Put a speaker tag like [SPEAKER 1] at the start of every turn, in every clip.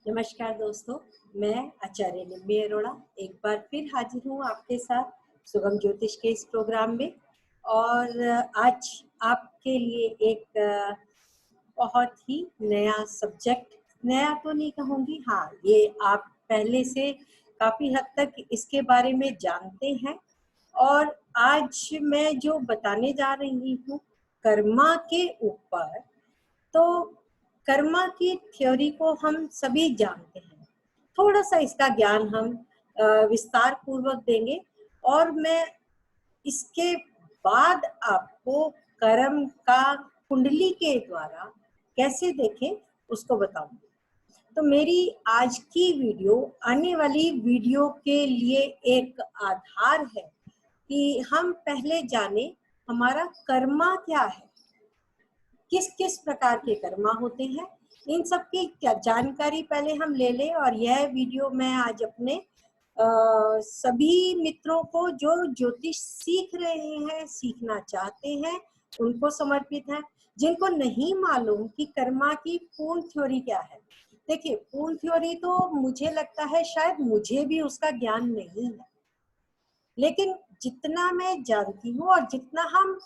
[SPEAKER 1] नमस्कार दोस्तों, मैं आचार्य निम्मी अरोड़ा एक बार फिर हाजिर हूँ आपके साथ सुगम ज्योतिष के इस प्रोग्राम में। और आज आपके लिए एक बहुत ही नया सब्जेक्ट, नया तो नहीं कहूँगी, हाँ ये आप पहले से काफ़ी हद तक इसके बारे में जानते हैं। और आज मैं जो बताने जा रही हूँ कर्मा के ऊपर, तो कर्मा की थ्योरी को हम सभी जानते हैं। थोड़ा सा इसका ज्ञान हम विस्तार पूर्वक देंगे और मैं इसके बाद आपको कर्म का कुंडली के द्वारा कैसे देखें उसको बताऊंगी। तो मेरी आज की वीडियो आने वाली वीडियो के लिए एक आधार है कि हम पहले जाने हमारा कर्मा क्या है, किस किस प्रकार के कर्मा होते हैं, इन सब की क्या जानकारी पहले हम ले लें। और यह वीडियो मैं आज अपने सभी मित्रों को जो ज्योतिष सीख रहे हैं, सीखना चाहते हैं, उनको समर्पित है। जिनको नहीं मालूम कि कर्मा की पूर्ण थ्योरी क्या है, देखिए पूर्ण थ्योरी तो मुझे लगता है शायद मुझे भी उसका ज्ञान नहीं है, लेकिन जितना मैं जानती हूँ और जितना हम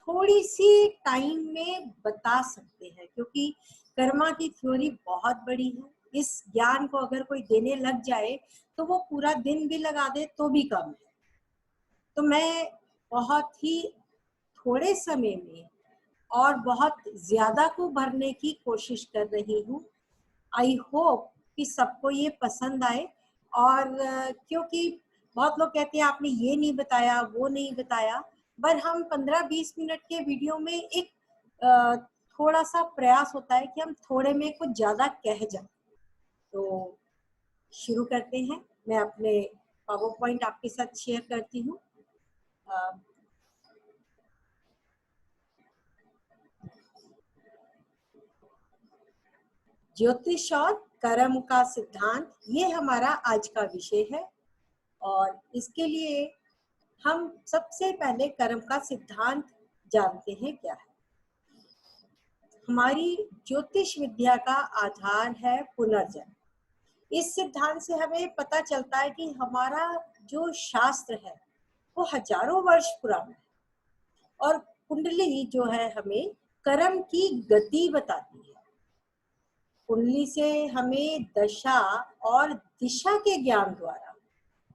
[SPEAKER 1] थोड़ी सी टाइम में बता सकते हैं, क्योंकि कर्मा की थ्योरी बहुत बड़ी है। इस ज्ञान को अगर कोई देने लग जाए तो वो पूरा दिन भी लगा दे तो भी कम है। तो मैं बहुत ही थोड़े समय में और बहुत ज्यादा को भरने की कोशिश कर रही हूँ। आई होप कि सबको ये पसंद आए। और क्योंकि बहुत लोग कहते हैं आपने ये नहीं बताया, वो नहीं बताया, पर हम 15-20 मिनट के वीडियो में एक थोड़ा सा प्रयास होता है कि हम थोड़े में कुछ ज्यादा कह जाए। तो शुरू करते हैं। मैं अपने पावर पॉइंट आपके साथ शेयर करती हूँ। ज्योतिष और कर्म का सिद्धांत, ये हमारा आज का विषय है। और इसके लिए हम सबसे पहले कर्म का सिद्धांत जानते हैं क्या है। हमारी ज्योतिष विद्या का आधार है पुनर्जन्म। इस सिद्धांत से हमें पता चलता है कि हमारा जो शास्त्र है वो हजारों वर्ष पुराना है। और कुंडली जो है हमें कर्म की गति बताती है। कुंडली से हमें दशा और दिशा के ज्ञान द्वारा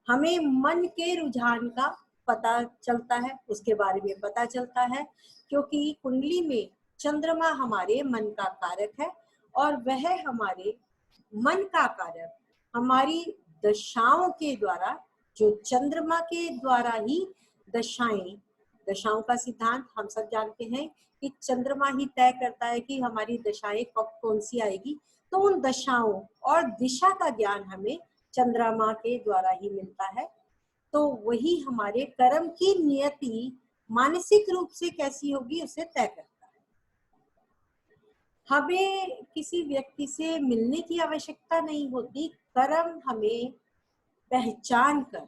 [SPEAKER 1] हमें मन के रुझान का पता चलता है, उसके बारे में पता चलता है। क्योंकि कुंडली में चंद्रमा हमारे मन का कारक है और वह हमारे मन का कारक हमारी दशाओं के द्वारा, जो चंद्रमा के द्वारा ही दशाओं का सिद्धांत हम सब जानते हैं कि चंद्रमा ही तय करता है कि हमारी दशाएं कब कौन सी आएगी। तो उन दशाओं और दिशा का ज्ञान हमें चंद्रमा के द्वारा ही मिलता है। तो वही हमारे कर्म की नियति मानसिक रूप से कैसी होगी उसे तय करता है। हमें किसी व्यक्ति से मिलने की आवश्यकता नहीं होती। कर्म हमें पहचान कर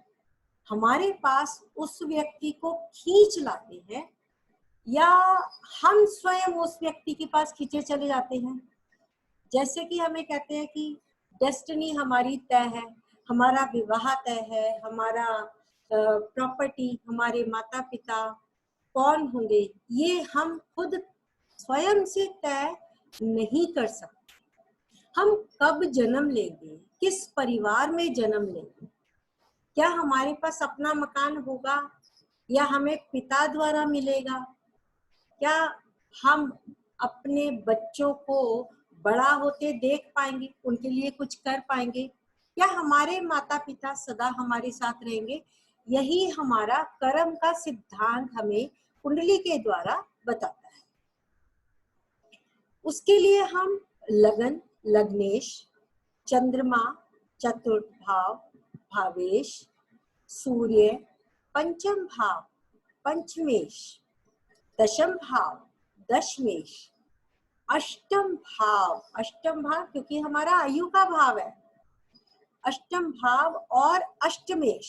[SPEAKER 1] हमारे पास उस व्यक्ति को खींच लाते हैं, या हम स्वयं उस व्यक्ति के पास खींचे चले जाते हैं। जैसे कि हमें कहते हैं कि डेस्टिनी हमारी तय है, हमारा विवाह तय है, हमारा प्रॉपर्टी, हमारे माता पिता कौन होंगे, ये हम खुद स्वयं से तय नहीं कर सकते। हम कब जन्म लेंगे, किस परिवार में जन्म लेंगे, क्या हमारे पास अपना मकान होगा या हमें पिता द्वारा मिलेगा, क्या हम अपने बच्चों को बड़ा होते देख पाएंगे, उनके लिए कुछ कर पाएंगे, क्या हमारे माता पिता सदा हमारे साथ रहेंगे। यही हमारा कर्म का सिद्धांत हमें कुंडली के द्वारा बताता है। उसके लिए हम लगन, लग्नेश, चंद्रमा, चतुर्थ भाव, भावेश, सूर्य, पंचम भाव पंचमेश, दशम भाव दशमेश, अष्टम भाव क्योंकि हमारा आयु का भाव है, अष्टम भाव और अष्टमेश।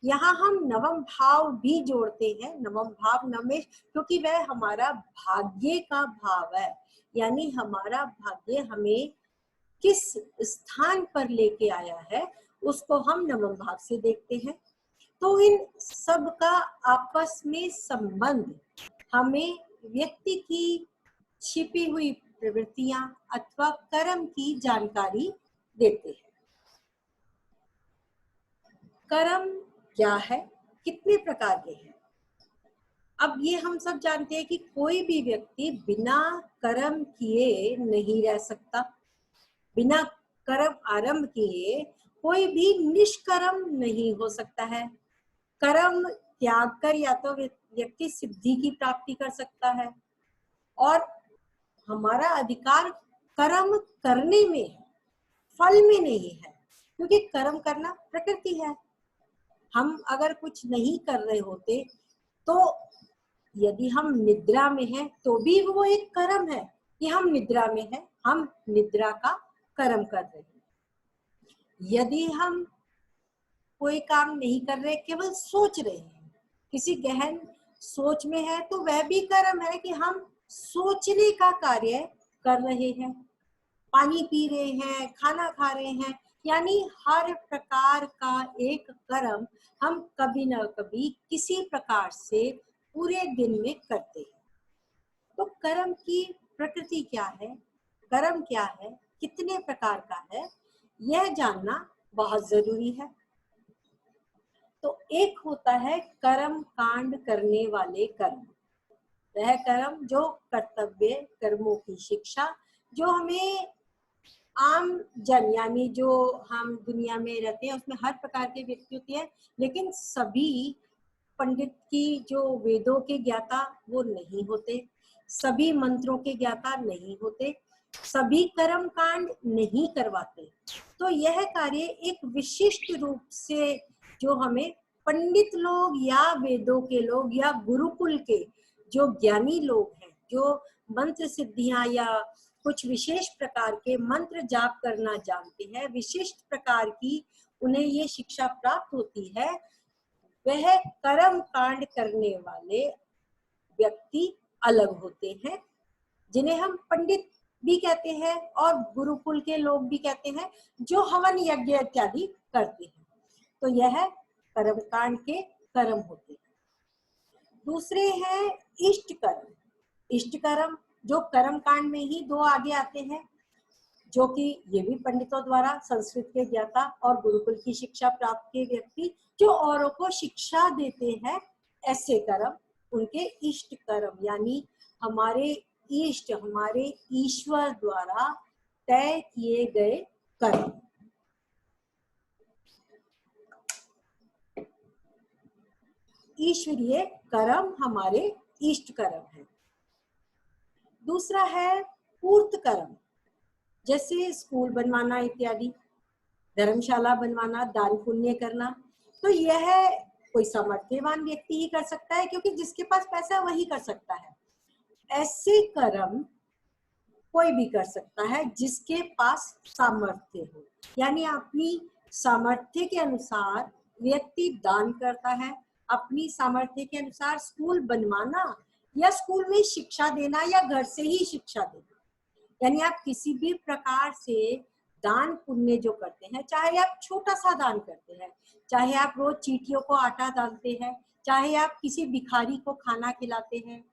[SPEAKER 1] यहाँ हम नवम भाव भी जोड़ते हैं, नवम भाव नवमेश, क्योंकि वह हमारा भाग्य का भाव है। यानी हमारा भाग्य हमें किस स्थान पर लेके आया है उसको हम नमन भाव से देखते हैं। तो इन सब का आपस में संबंध हमें व्यक्ति की छिपी हुई प्रवृत्तियां अथवा कर्म की जानकारी देते हैं। कर्म क्या है, कितने प्रकार के हैं? अब ये हम सब जानते हैं कि कोई भी व्यक्ति बिना कर्म किए नहीं रह सकता। बिना कर्म आरंभ किए कोई भी निष्कर्म नहीं हो सकता है। कर्म त्याग कर या तो व्यक्ति सिद्धि की प्राप्ति कर सकता है, और हमारा अधिकार कर्म करने में है, फल में नहीं है, क्योंकि कर्म करना प्रकृति है। हम अगर कुछ नहीं कर रहे होते तो यदि हम निद्रा में हैं तो भी वो एक कर्म है कि हम निद्रा में हैं, हम निद्रा का कर्म कर रहे हैं। यदि हम कोई काम नहीं कर रहे, केवल सोच रहे हैं, किसी गहन सोच में है, तो वह भी कर्म है कि हम सोचने का कार्य कर रहे हैं। पानी पी रहे हैं, खाना खा रहे हैं, यानी हर प्रकार का एक कर्म हम कभी न कभी किसी प्रकार से पूरे दिन में करते हैं। तो कर्म की प्रकृति क्या है, कर्म क्या है, कितने प्रकार का है, यह जानना बहुत जरूरी है। तो एक होता है कर्म कांड करने वाले कर्म, वह कर्म जो कर्तव्य कर्मों की शिक्षा, जो हमें आम जन यानी जो हम दुनिया में रहते हैं उसमें हर प्रकार के व्यक्ति होते हैं, लेकिन सभी पंडित की जो वेदों के ज्ञाता वो नहीं होते, सभी मंत्रों के ज्ञाता नहीं होते, सभी कर्म कांड नहीं करवाते। तो यह कार्य एक विशिष्ट रूप से जो हमें पंडित लोग या वेदों के लोग या गुरुकुल के जो ज्ञानी लोग हैं, जो मंत्र सिद्धियां या कुछ विशेष प्रकार के मंत्र जाप करना जानते हैं, विशिष्ट प्रकार की उन्हें ये शिक्षा प्राप्त होती है, वह कर्म कांड करने वाले व्यक्ति अलग होते हैं, जिन्हें हम पंडित भी कहते हैं और गुरुकुल के लोग भी कहते हैं, जो हवन यज्ञ इत्यादि करते हैं। तो यह कर्म कांड के कर्म होते हैं। दूसरे हैं इष्ट कर्म। इष्ट कर्म जो कर्म कांड में ही दो आगे आते हैं, जो कि ये भी पंडितों द्वारा संस्कृत के ज्ञाता और गुरुकुल की शिक्षा प्राप्त के व्यक्ति जो औरों को शिक्षा देते हैं, ऐसे कर्म उनके इष्ट कर्म, यानी हमारे इष्ट हमारे ईश्वर द्वारा तय किए गए कर्म। ईश्वरीय कर्म हमारे इष्ट कर्म है। दूसरा है पूर्त कर्म, जैसे स्कूल बनवाना इत्यादि, धर्मशाला बनवाना, दान पुण्य करना। तो यह कोई सामर्थ्यवान व्यक्ति ही कर सकता है, क्योंकि जिसके पास पैसा वही कर सकता है। ऐसे कर्म कोई भी कर सकता है जिसके पास सामर्थ्य हो, यानी अपनी सामर्थ्य के अनुसार व्यक्ति दान करता है, अपनी सामर्थ्य के अनुसार स्कूल बनवाना या स्कूल में शिक्षा देना या घर से ही शिक्षा देना, यानी आप किसी भी प्रकार से दान पुण्य जो करते हैं, चाहे आप छोटा सा दान करते हैं, चाहे आप रोज चींटियों को आटा डालते हैं, चाहे आप किसी भिखारी को खाना खिलाते हैं,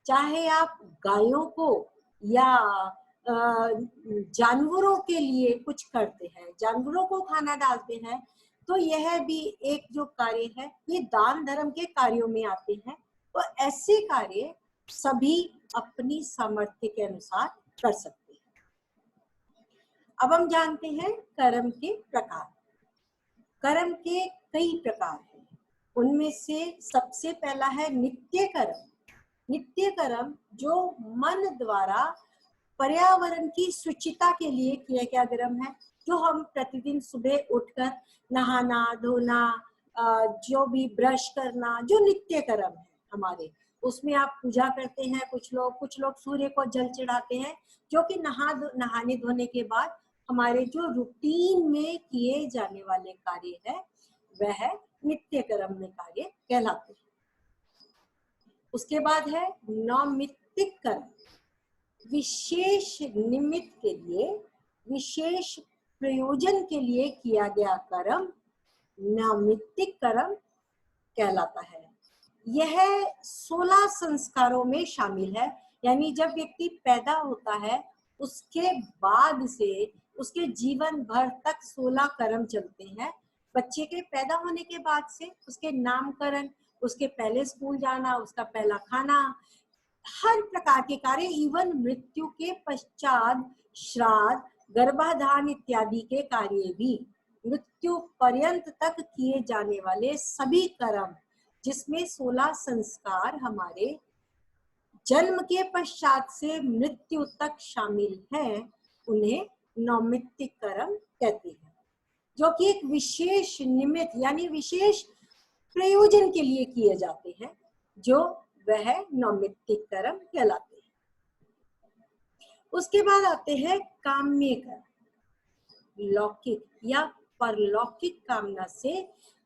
[SPEAKER 1] चाहे आप गायों को या जानवरों के लिए कुछ करते हैं, जानवरों को खाना डालते हैं, तो यह भी एक जो कार्य है ये दान धर्म के कार्यों में आते हैं। तो ऐसे कार्य सभी अपनी सामर्थ्य के अनुसार कर सकते हैं। अब हम जानते हैं कर्म के प्रकार। कर्म के कई प्रकार हैं, उनमें से सबसे पहला है नित्य कर्म। नित्य कर्म जो मन द्वारा पर्यावरण की शुचिता के लिए किया गया कर्म है, जो हम प्रतिदिन सुबह उठकर नहाना धोना, जो भी ब्रश करना, जो नित्य कर्म है हमारे, उसमें आप पूजा करते हैं, कुछ लोग सूर्य को जल चढ़ाते हैं, जो कि नहाने धोने के बाद हमारे जो रूटीन में किए जाने वाले कार्य है वह नित्य कर्म में कार्य कहलाते हैं। उसके बाद है नौमित्तिक कर्म, विशेष निमित्त के लिए विशेष प्रयोजन के लिए किया गया कर्म नैमित्तिक कर्म कहलाता है। यह 16 संस्कारों में शामिल है, यानी जब व्यक्ति पैदा होता है उसके बाद से उसके जीवन भर तक 16 कर्म चलते हैं। बच्चे के पैदा होने के बाद से उसके नामकरण, उसके पहले स्कूल जाना, उसका पहला खाना, हर प्रकार के कार्य, इवन मृत्यु के पश्चात श्राद्ध, गर्भाधान इत्यादि के कार्य भी, मृत्यु पर्यंत तक किए जाने वाले सभी कर्म जिसमें 16 संस्कार हमारे जन्म के पश्चात से मृत्यु तक शामिल हैं, उन्हें नैमित्तिक कर्म कहते हैं, जो कि एक विशेष निमित्त यानी विशेष प्रयोजन के लिए किए जाते हैं, जो वह नैमित्तिक कर्म कहलाते हैं। उसके बाद आते हैं काम्य कर्म। लौकिक या परलौकिक कामना से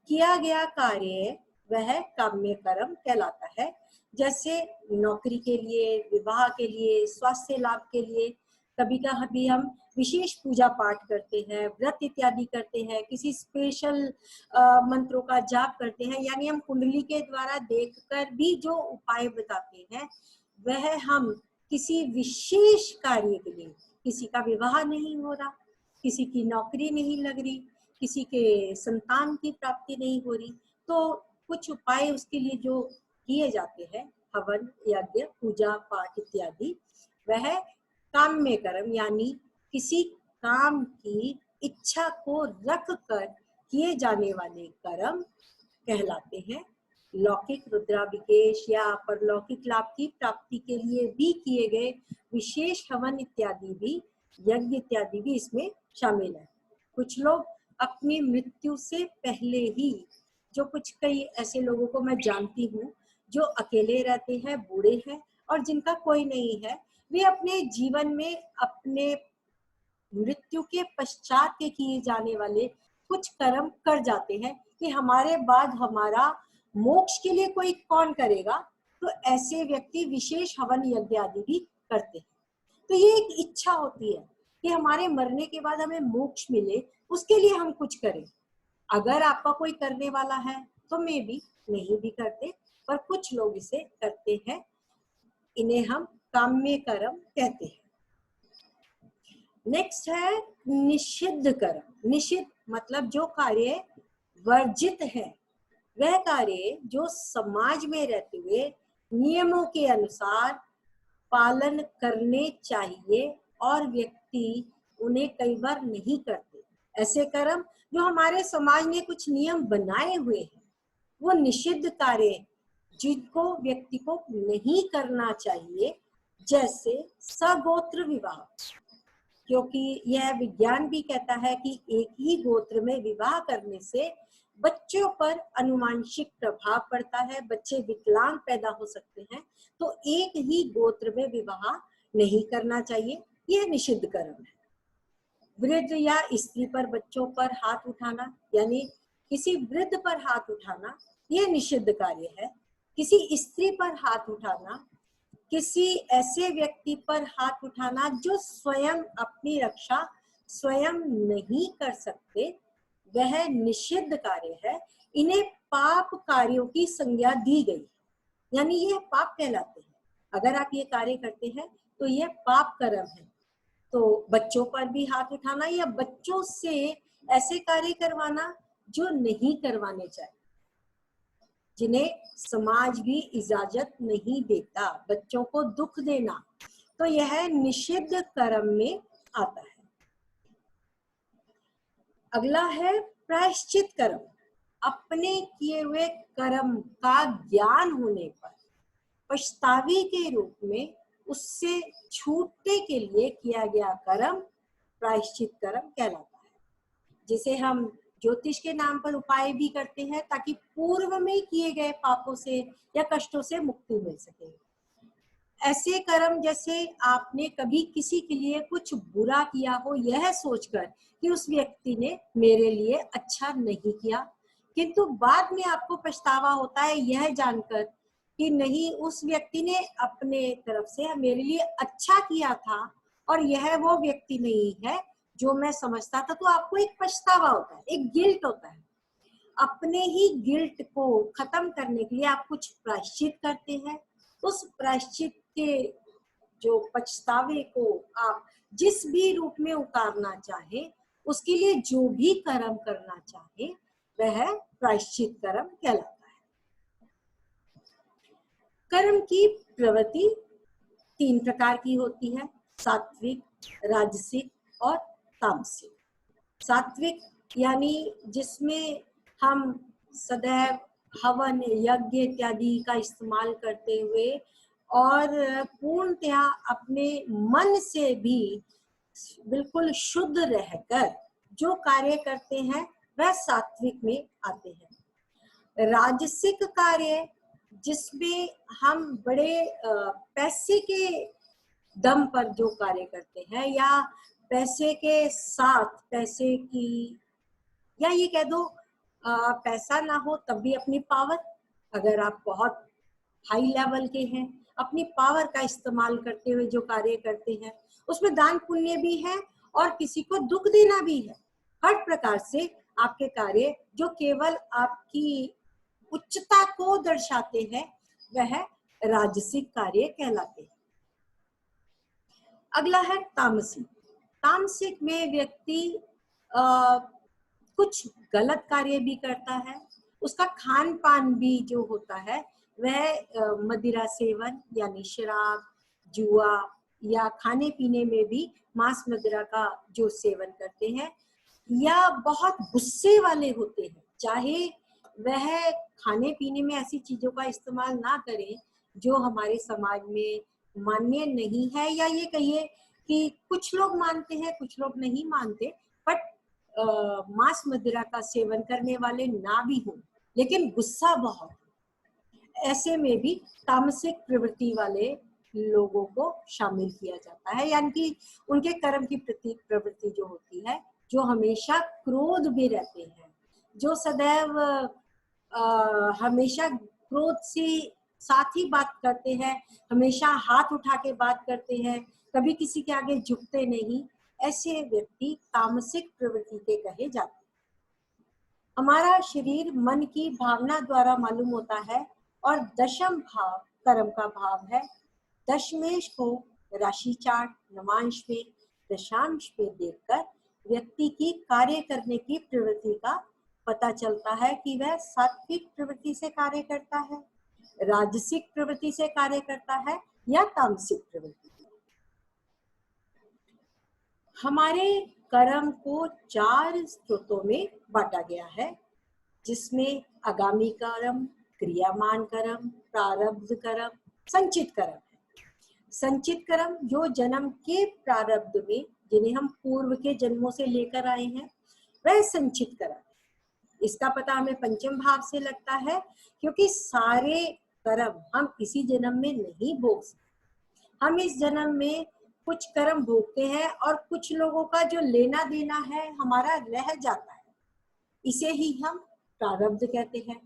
[SPEAKER 1] किया गया कार्य वह काम्य कर्म कहलाता है। जैसे नौकरी के लिए, विवाह के लिए, स्वास्थ्य लाभ के लिए, कभी कभी हम विशेष पूजा पाठ करते हैं, व्रत इत्यादि करते हैं, किसी स्पेशल मंत्रों का जाप करते हैं, यानी हम कुंडली के द्वारा देखकर भी जो उपाय बताते हैं वह हम किसी विशेष कार्य के लिए, किसी का विवाह नहीं हो रहा, किसी की नौकरी नहीं लग रही, किसी के संतान की प्राप्ति नहीं हो रही, तो कुछ उपाय उसके लिए जो किए जाते हैं, हवन, यज्ञ, पूजा पाठ इत्यादि, वह काम्य कर्म यानी किसी काम की इच्छा को रख कर किए जाने वाले कर्म कहलाते हैं। लौकिक रुद्राभिषेक या परलौकिक लाभ की प्राप्ति के लिए भी किए गए विशेष हवन इत्यादि भी, यज्ञ इत्यादि भी इसमें शामिल है। कुछ लोग अपनी मृत्यु से पहले ही, जो कुछ कई ऐसे लोगों को मैं जानती हूँ जो अकेले रहते हैं, बूढ़े हैं और जिनका कोई नहीं है, वे अपने जीवन में अपने मृत्यु के पश्चात के किए जाने वाले कुछ कर्म कर जाते हैं कि हमारे बाद हमारा मोक्ष के लिए कोई कौन करेगा, तो ऐसे व्यक्ति विशेष हवन यज्ञ आदि भी करते हैं। तो ये एक इच्छा होती है कि हमारे मरने के बाद हमें मोक्ष मिले, उसके लिए हम कुछ करें। अगर आपका कोई करने वाला है तो मैं भी नहीं भी करते, पर कुछ लोग इसे करते हैं, इन्हें हम काम्य कर्म कहते हैं। नेक्स्ट है निषिद्ध कर्म। निषिद्ध मतलब जो कार्य वर्जित है, वह कार्य जो समाज में रहते हुए नियमों के अनुसार पालन करने चाहिए और व्यक्ति उन्हें कई बार नहीं करते। ऐसे कर्म जो हमारे समाज ने कुछ नियम बनाए हुए हैं, वो निषिद्ध कार्य जिनको व्यक्ति को नहीं करना चाहिए, जैसे सगोत्र विवाह, क्योंकि यह विज्ञान भी कहता है कि एक ही गोत्र में विवाह करने से बच्चों पर अनुवांशिक प्रभाव पड़ता है, बच्चे विकलांग पैदा हो सकते हैं, तो एक ही गोत्र में विवाह नहीं करना चाहिए, यह निषिद्ध कर्म है। वृद्ध या स्त्री पर बच्चों पर हाथ उठाना, यानी किसी वृद्ध पर हाथ उठाना, यह निषिद्ध कार्य है। किसी स्त्री पर हाथ उठाना, किसी ऐसे व्यक्ति पर हाथ उठाना जो स्वयं अपनी रक्षा स्वयं नहीं कर सकते, वह निषिद्ध कार्य है। इन्हें पाप कार्यों की संज्ञा दी गई, यानी यह पाप कहलाते हैं। अगर आप ये कार्य करते हैं तो यह पाप कर्म है। तो बच्चों पर भी हाथ उठाना या बच्चों से ऐसे कार्य करवाना जो नहीं करवाने चाहिए, जिन्हें समाज भी इजाजत नहीं देता, बच्चों को दुख देना, तो यह निषिद्ध कर्म में आता है। अगला है प्रायश्चित कर्म। अपने किए हुए कर्म का ज्ञान होने पर पछतावे के रूप में उससे छूटने के लिए किया गया कर्म प्रायश्चित कर्म कहलाता है, जिसे हम ज्योतिष के नाम पर उपाय भी करते हैं ताकि पूर्व में किए गए पापों से या कष्टों से मुक्ति मिल सके। ऐसे कर्म जैसे आपने कभी किसी के लिए कुछ बुरा किया हो, यह सोचकर कि उस व्यक्ति ने मेरे लिए अच्छा नहीं किया, किंतु बाद में आपको पछतावा होता है यह जानकर कि नहीं, उस व्यक्ति ने अपने तरफ से मेरे लिए अच्छा किया था और यह वो व्यक्ति नहीं है जो मैं समझता था, तो आपको एक पछतावा होता है, एक गिल्ट होता है। अपने ही गिल्ट को खत्म करने के लिए आप कुछ प्रायश्चित करते हैं। उस प्रायश्चित के जो पछतावे को आप जिस भी रूप में उतारना चाहे, उसके लिए जो भी कर्म करना चाहे, वह प्रायश्चित कर्म कहलाता है। कर्म की प्रवृत्ति 3 प्रकार की होती है, सात्विक, राजसिक और तामसिक। सात्विक यानी जिसमें हम सदैव हवन, यज्ञ इत्यादि का इस्तेमाल करते हुए और पूर्णतया अपने मन से भी बिल्कुल शुद्ध रहकर जो कार्य करते हैं, वह सात्विक में आते हैं। राजसिक कार्य जिसमें हम बड़े पैसे के दम पर जो कार्य करते हैं, या पैसे के साथ पैसे की, या ये कह दो पैसा ना हो तब भी अपनी पावर, अगर आप बहुत हाई लेवल के हैं, अपनी पावर का इस्तेमाल करते हुए जो कार्य करते हैं, उसमें दान पुण्य भी है और किसी को दुख देना भी है। हर प्रकार से आपके कार्य जो केवल आपकी उच्चता को दर्शाते हैं, वह राजसिक कार्य कहलाते हैं। अगला है तामसिक। तामसिक में व्यक्ति कुछ गलत कार्य भी करता है। उसका खान पान भी जो होता है, वह मदिरा सेवन यानी शराब, जुआ, या खाने पीने में भी मांस मदिरा का जो सेवन करते हैं, या बहुत गुस्से वाले होते हैं, चाहे वह खाने पीने में ऐसी चीजों का इस्तेमाल ना करें जो हमारे समाज में मान्य नहीं है, या ये कहिए कि कुछ लोग मानते हैं, कुछ लोग नहीं मानते, बट मांस मदिरा का सेवन करने वाले ना भी हों, लेकिन गुस्सा बहुत, ऐसे में भी तामसिक प्रवृत्ति वाले लोगों को शामिल किया जाता है। यानी कि उनके कर्म की प्रवृत्ति जो होती है, जो हमेशा क्रोध में रहते हैं, जो सदैव हमेशा क्रोध से साथ ही बात करते हैं, हमेशा हाथ उठा के बात करते हैं, कभी किसी के आगे झुकते नहीं, ऐसे व्यक्ति तामसिक प्रवृत्ति के कहे जाते हैं। हमारा शरीर मन की भावना द्वारा मालूम होता है, और दशम भाव कर्म का भाव है। दशमेश को राशि चार्ट नवांश में, दशांश में देखकर व्यक्ति की कार्य करने की प्रवृत्ति का पता चलता है कि वह सात्विक प्रवृत्ति से कार्य करता है, राजसिक प्रवृत्ति से कार्य करता है, या तामसिक प्रवृत्ति। हमारे कर्म को 4 स्रोतों में बांटा गया है, जिसमें आगामी कर्म, क्रियामान कर्म, प्रारब्ध कर्म, संचित कर्म है। संचित कर्म जो जन्म के प्रारब्ध में, जिन्हें हम पूर्व के जन्मों से लेकर आए हैं, वह संचित कर्म है। इसका पता हमें पंचम भाव से लगता है, क्योंकि सारे कर्म हम इसी जन्म में नहीं भोग सकते। हम इस जन्म में कुछ कर्म भोगते हैं, और कुछ लोगों का जो लेना देना है हमारा रह जाता है, इसे ही हम प्रारब्ध कहते हैं।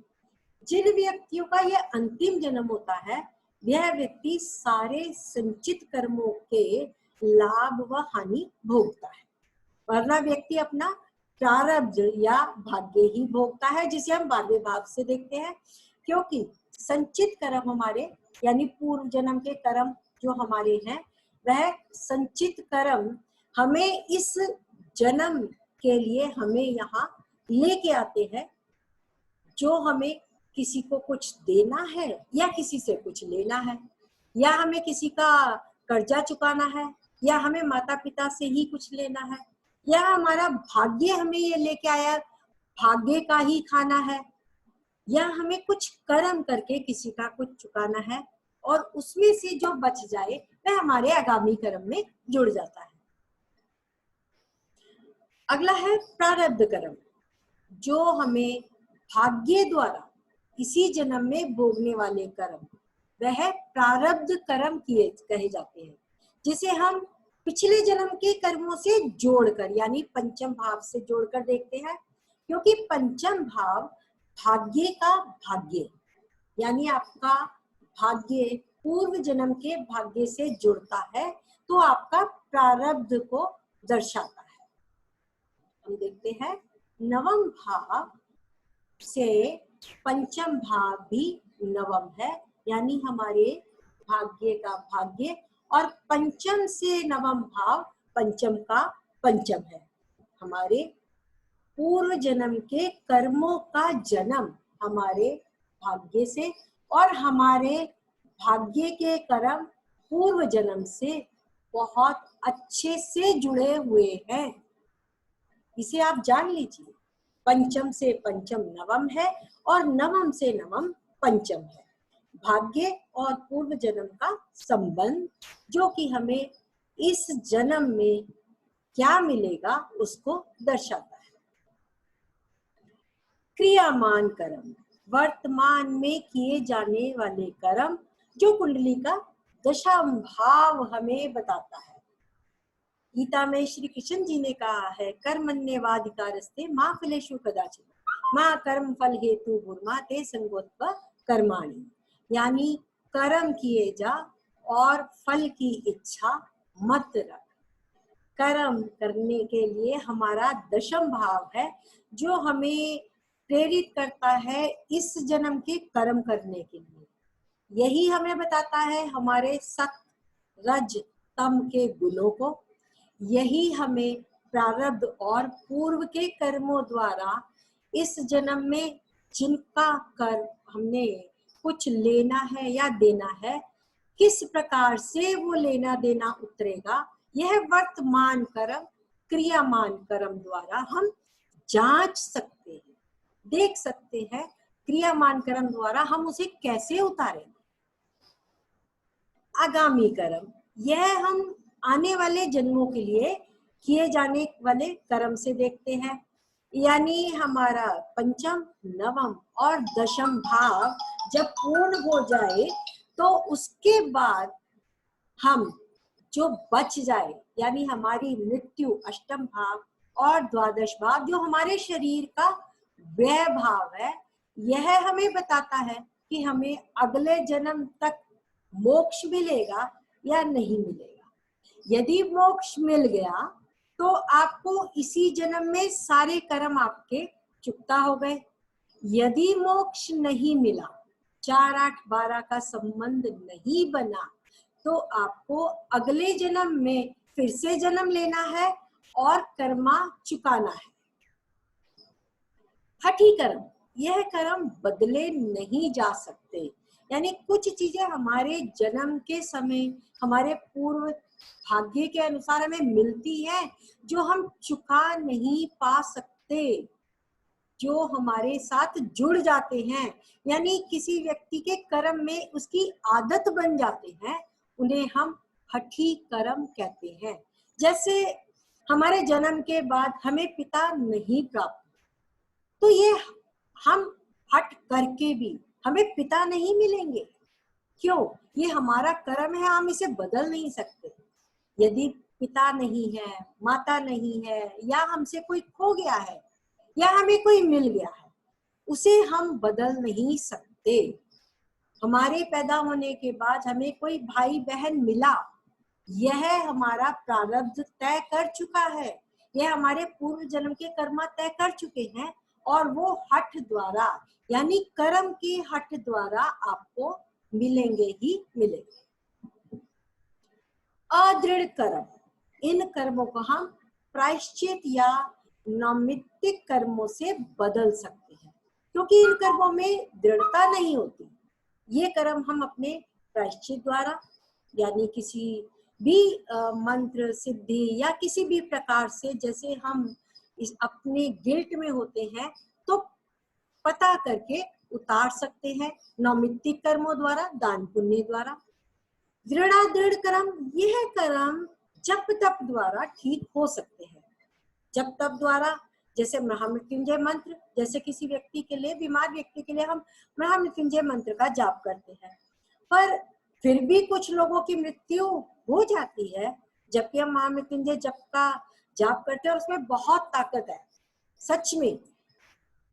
[SPEAKER 1] जिन व्यक्तियों का यह अंतिम जन्म होता है, यह व्यक्ति सारे संचित कर्मों के लाभ व हानि भोगता है, वरना व्यक्ति अपना प्रारब्ध या भाग्य ही भोगता है, जिसे हम 12वें भाव से देखते हैं। क्योंकि संचित कर्म हमारे, यानी पूर्व जन्म के कर्म जो हमारे हैं, वह संचित कर्म हमें इस जन्म के लिए हमें यहाँ लेके आते हैं, जो हमें किसी को कुछ देना है, या किसी से कुछ लेना है, या हमें किसी का कर्जा चुकाना है, या हमें माता पिता से ही कुछ लेना है, या हमारा भाग्य हमें ये लेके आया, भाग्य का ही खाना है, या हमें कुछ कर्म करके किसी का कुछ चुकाना है, और उसमें से जो बच जाए वह हमारे आगामी कर्म में जुड़ जाता है। अगला है प्रारब्ध कर्म, जो हमें भाग्य द्वारा इसी जन्म में भोगने वाले कर्म, वह प्रारब्ध कर्म किए कहे जाते हैं, जिसे हम पिछले जन्म के कर्मों से जोड़कर, यानी पंचम भाव से जोड़कर देखते हैं। क्योंकि पंचम भाव भाग्य का भाग्य, यानी आपका भाग्य पूर्व जन्म के भाग्य से जुड़ता है, तो आपका प्रारब्ध को दर्शाता है। हम देखते हैं नवम भाव से पंचम भाव भी नवम है, यानी हमारे भाग्य का भाग्य, और पंचम से नवम भाव पंचम का पंचम है। हमारे पूर्व जन्म के कर्मों का जन्म हमारे भाग्य से, और हमारे भाग्य के कर्म पूर्व जन्म से बहुत अच्छे से जुड़े हुए हैं। इसे आप जान लीजिए, पंचम से पंचम नवम है और नवम से नवम पंचम है। भाग्य और पूर्व जन्म का संबंध, जो कि हमें इस जन्म में क्या मिलेगा उसको दर्शाता है। क्रियामान कर्म, वर्तमान में किए जाने वाले कर्म, जो कुंडली का दशम भाव हमें बताता है। गीता में श्री कृष्ण जी ने कहा है, कर्मण्येवाधिकारस्ते मा फलेषु कदाचित् मा कर्म फल हेतु भूर्मा ते संगोत्वा कर्माणि, यानी कर्म किए जा और फल की इच्छा मत रख। कर्म करने के लिए हमारा दशम भाव है, जो हमें प्रेरित करता है इस जन्म के कर्म करने के लिए। यही हमें बताता है हमारे सत रज तम के गुणों को। यही हमें प्रारब्ध और पूर्व के कर्मों द्वारा इस जन्म में जिनका कर हमने कुछ लेना है या देना है, किस प्रकार से वो लेना देना उतरेगा, यह वर्तमान कर्म क्रियामान कर्म द्वारा हम जांच सकते हैं, देख सकते हैं। क्रियामान कर्म द्वारा हम उसे कैसे उतारेंगे। आगामी कर्म, यह हम आने वाले जन्मों के लिए किए जाने वाले कर्म से देखते हैं, यानी हमारा पंचम नवम और दशम भाव जब पूर्ण हो जाए तो उसके बाद हम जो बच जाए, यानी हमारी मृत्यु अष्टम भाव और द्वादश भाव, जो हमारे शरीर का व्यय भाव है, यह हमें बताता है कि हमें अगले जन्म तक मोक्ष मिलेगा या नहीं मिलेगा। यदि मोक्ष मिल गया तो आपको इसी जन्म में सारे कर्म आपके चुकता हो गए। यदि मोक्ष नहीं मिला, 4, 8, 12 का संबंध नहीं बना, तो आपको अगले जन्म में फिर से जन्म लेना है और कर्मा चुकाना है। हठी कर्म, यह कर्म बदले नहीं जा सकते, यानी कुछ चीजें हमारे जन्म के समय हमारे पूर्व भाग्य के अनुसार हमें मिलती है, जो हम चुका नहीं पा सकते, जो हमारे साथ जुड़ जाते हैं, यानी किसी व्यक्ति के कर्म में उसकी आदत बन जाते हैं, उन्हें हम हठी कर्म कहते हैं। जैसे हमारे जन्म के बाद हमें पिता नहीं प्राप्त, तो ये हम हट करके भी हमें पिता नहीं मिलेंगे। क्यों? ये हमारा कर्म है, हम इसे बदल नहीं सकते। यदि पिता नहीं है, माता नहीं है, या हमसे कोई खो गया है या हमें कोई मिल गया है, उसे हम बदल नहीं सकते। हमारे पैदा होने के बाद हमें कोई भाई बहन मिला, यह हमारा प्रारब्ध तय कर चुका है, यह हमारे पूर्व जन्म के कर्म तय कर चुके हैं, और वो हठ द्वारा यानी कर्म के हठ द्वारा आपको मिलेंगे ही मिलेंगे। अदृढ़ कर्म, इन कर्मों को हम प्रायश्चित या नैमित्तिक कर्मों से बदल सकते हैं, क्योंकि इन कर्मों में दृढ़ता नहीं होती। ये कर्म हम अपने प्रायश्चित द्वारा, यानी किसी भी मंत्र सिद्धि या किसी भी प्रकार से, जैसे हम इस अपने गिल्ट में होते हैं तो पता करके उतार सकते हैं, नैमित्तिक कर्मों द्वारा, दान पुण्य द्वारा। दृढ़ कर्म, यह कर्म जप तप द्वारा ठीक हो सकते हैं। जप तप द्वारा, जैसे महामृत्युंजय मंत्र, जैसे किसी व्यक्ति के लिए, बीमार व्यक्ति के लिए हम महामृत्युंजय मंत्र का जाप करते हैं, पर फिर भी कुछ लोगों की मृत्यु हो जाती है, जबकि हम महामृत्युंजय जप का जाप करते हैं और उसमें बहुत ताकत है सच में।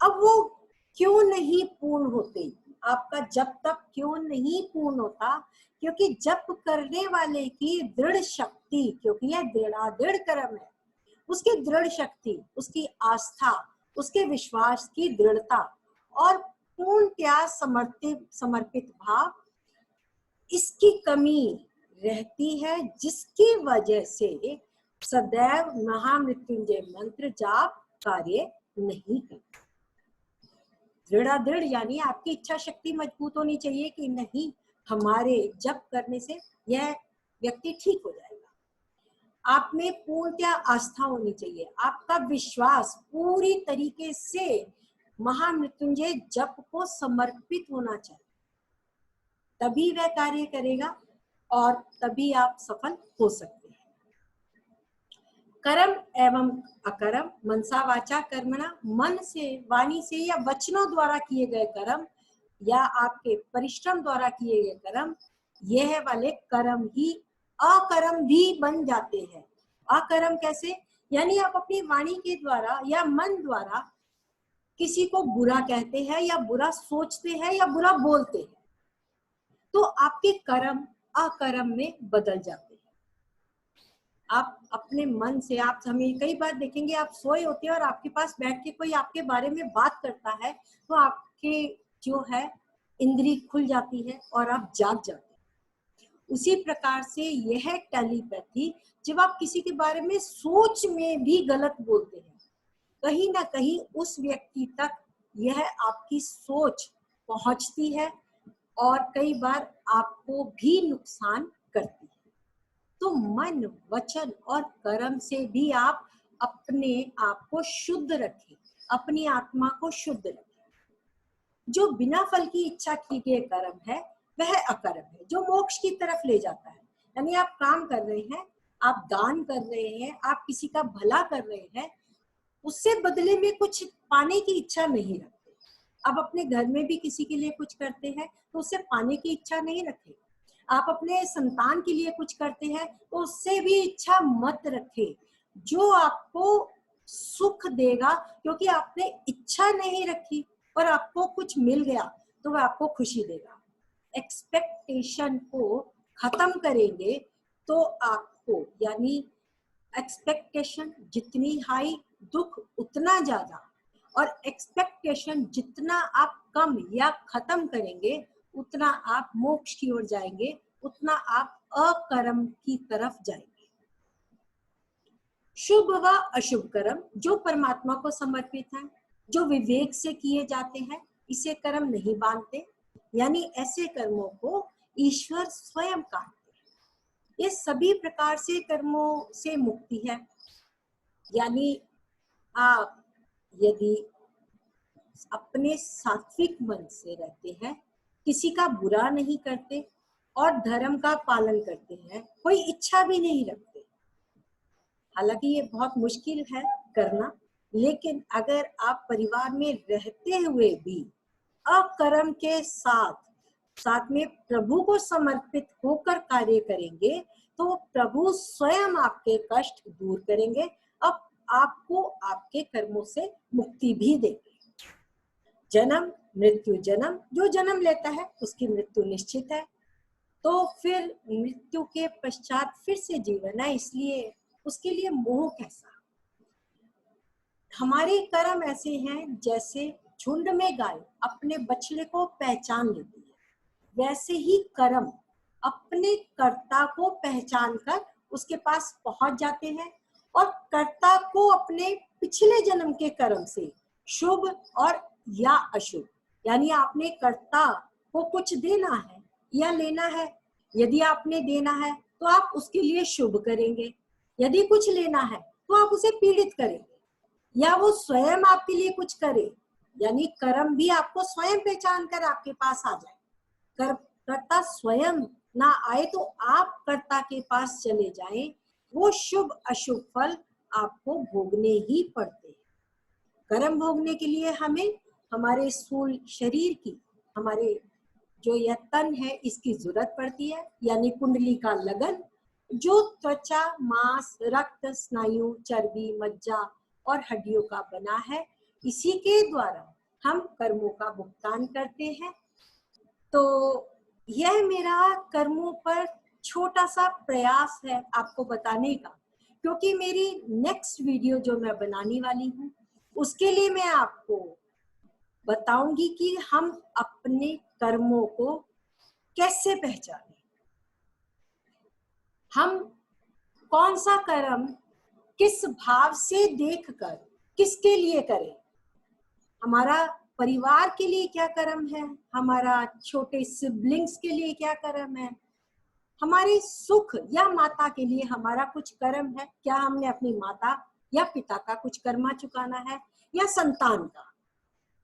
[SPEAKER 1] अब वो क्यों नहीं पूर्ण होते? आपका जप तप क्यों नहीं पूर्ण होता? क्योंकि जप करने वाले की दृढ़ शक्ति, क्योंकि यह दृढ़ कर्म है, उसकी दृढ़ शक्ति, उसकी आस्था, उसके विश्वास की दृढ़ता और पूर्णतया समर्पित भाव, इसकी कमी रहती है, जिसकी वजह से सदैव महामृत्युंजय मंत्र जाप कार्य नहीं करता। दृढ़ यानी आपकी इच्छा शक्ति मजबूत होनी चाहिए कि नहीं, हमारे जप करने से यह व्यक्ति ठीक हो जाएगा। आप में पूर्णतया आस्था होनी चाहिए, आपका विश्वास पूरी तरीके से महामृत्युंजय जप को समर्पित होना चाहिए, तभी वह कार्य करेगा और तभी आप सफल हो सकते हैं। कर्म एवं अकर्म, मनसा वाचा कर्मणा, मन से, वाणी से या वचनों द्वारा किए गए कर्म या आपके परिश्रम द्वारा किए गए कर्म, यह वाले कर्म ही अकर्म भी बन जाते हैं। अकर्म कैसे? यानी आप अपनी वाणी के द्वारा या मन द्वारा किसी को बुरा कहते हैं या बुरा सोचते हैं या बुरा बोलते हैं, तो आपके कर्म अकर्म में बदल जाते हैं। आप अपने मन से, आप हमें कई बार देखेंगे, आप सोए होते हैं और आपके पास बैठ के कोई आपके बारे में बात करता है तो आपके जो है इंद्री खुल जाती है और आप जाग जाते हैं। उसी प्रकार से यह टेलीपैथी, जब आप किसी के बारे में सोच में भी गलत बोलते हैं, कहीं ना कहीं उस व्यक्ति तक यह आपकी सोच पहुंचती है और कई बार आपको भी नुकसान करती है। तो मन, वचन और कर्म से भी आप अपने आप को शुद्ध रखें, अपनी आत्मा को शुद्ध रखें। जो बिना फल की इच्छा की गए कर्म है वह अकर्म है, जो मोक्ष की तरफ ले जाता है। यानी आप काम कर रहे हैं, आप दान कर रहे हैं, आप किसी का भला कर रहे हैं, उससे बदले में कुछ पाने की इच्छा नहीं रखते। आप अपने घर में भी किसी के लिए कुछ करते हैं तो उससे पाने की इच्छा नहीं रखें। आप अपने संतान के लिए कुछ करते हैं तो उससे भी इच्छा मत रखें। जो आपको सुख देगा, क्योंकि आपने इच्छा नहीं रखी और आपको कुछ मिल गया, तो वह आपको खुशी देगा। एक्सपेक्टेशन को खत्म करेंगे तो आपको, यानी एक्सपेक्टेशन जितनी हाई, दुख उतना ज्यादा, और एक्सपेक्टेशन जितना आप कम या खत्म करेंगे उतना आप मोक्ष की ओर जाएंगे, उतना आप अकर्म की तरफ जाएंगे। शुभ व अशुभ कर्म जो परमात्मा को समर्पित है, जो विवेक से किए जाते हैं, इसे कर्म नहीं बांधते, यानी ऐसे कर्मों को ईश्वर स्वयं काटते हैं। ये सभी प्रकार से कर्मों से मुक्ति है। यानी आप यदि अपने सात्विक मन से रहते हैं, किसी का बुरा नहीं करते और धर्म का पालन करते हैं, कोई इच्छा भी नहीं रखते। हालांकि ये बहुत मुश्किल है करना, लेकिन अगर आप परिवार में रहते हुए भी अकर्म के साथ में प्रभु को समर्पित होकर कार्य करेंगे तो प्रभु स्वयं आपके कष्ट दूर करेंगे, अब आपको आपके कर्मों से मुक्ति भी देंगे। जन्म मृत्यु, जन्म, जो जन्म लेता है उसकी मृत्यु निश्चित है, तो फिर मृत्यु के पश्चात फिर से जीवन है, इसलिए उसके लिए मोह कैसा। हमारे कर्म ऐसे हैं जैसे झुंड में गाय अपने बछड़े को पहचान लेती है, वैसे ही कर्म अपने कर्ता को पहचान कर उसके पास पहुंच जाते हैं और कर्ता को अपने पिछले जन्म के कर्म से शुभ और या अशुभ, यानी आपने कर्ता को कुछ देना है या लेना है। यदि आपने देना है तो आप उसके लिए शुभ करेंगे, यदि कुछ लेना है तो आप उसे पीड़ित करेंगे, या वो स्वयं आपके लिए कुछ करे, यानी कर्म भी आपको स्वयं पहचान कर आपके पास आ जाए। कर्ता स्वयं ना आए तो आप कर्ता के पास चले जाएं, वो शुभ अशुभ फल आपको भोगने ही पड़ते हैं। कर्म भोगने के लिए हमें हमारे स्थूल शरीर की, हमारे जो यह तन है इसकी जरूरत पड़ती है, यानी कुंडली का लगन, जो त्वचा, मांस, रक्त, स्नायु, चर्बी, मज्जा और हड्डियों का बना है, इसी के द्वारा हम कर्मों का भुगतान करते हैं। तो यह मेरा कर्मों पर छोटा सा प्रयास है आपको बताने का क्योंकि मेरी नेक्स्ट वीडियो जो मैं बनाने वाली हूँ उसके लिए मैं आपको बताऊंगी कि हम अपने कर्मों को कैसे पहचानें, हम कौन सा कर्म किस भाव से देखकर किसके लिए करें, हमारा परिवार के लिए क्या कर्म है, हमारा छोटे सिबलिंग्स के लिए क्या कर्म है, हमारे सुख या माता के लिए हमारा कुछ कर्म है, क्या हमने अपनी माता या पिता का कुछ कर्मा चुकाना है या संतान का।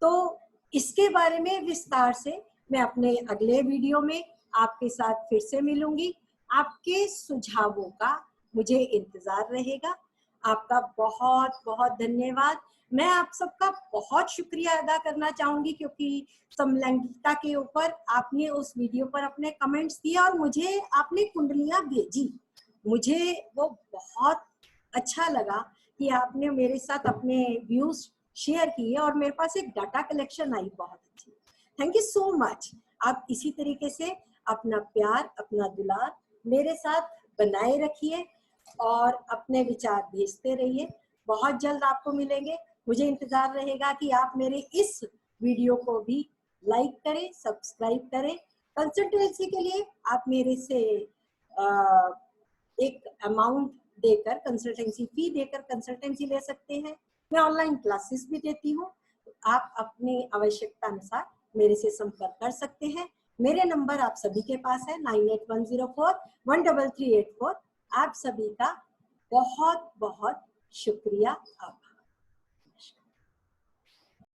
[SPEAKER 1] तो इसके बारे में विस्तार से मैं अपने अगले वीडियो में आपके साथ फिर से मिलूंगी। आपके सुझावों का मुझे इंतजार रहेगा। आपका बहुत बहुत धन्यवाद। मैं आप सबका बहुत शुक्रिया अदा करना चाहूंगी क्योंकि समलैंगिकता के ऊपर आपने उस वीडियो पर अपने कमेंट्स दिए और मुझे आपने कुंडलियां भेजी। मुझे वो बहुत अच्छा लगा कि आपने मेरे साथ अपने व्यूज शेयर किए और मेरे पास एक डाटा कलेक्शन आई बहुत अच्छी। Thank you so much. आप इसी तरीके से अपना प्यार, अपना दुलार मेरे साथ बनाए रखिए और अपने विचार भेजते रहिए। बहुत जल्द आपको मिलेंगे। मुझे इंतजार रहेगा कि आप मेरे इस वीडियो को भी लाइक करें, सब्सक्राइब करें। कंसल्टेंसी के लिए आप मेरे से एक अमाउंट देकर, कंसल्टेंसी फी देकर कंसल्टेंसी ले सकते हैं। मैं ऑनलाइन क्लासेस भी देती हूँ। आप अपनी आवश्यकता अनुसार मेरे से संपर्क कर सकते हैं। मेरे नंबर आप सभी के पास है 9810413384। आप सभी का बहुत बहुत शुक्रिया। आभार।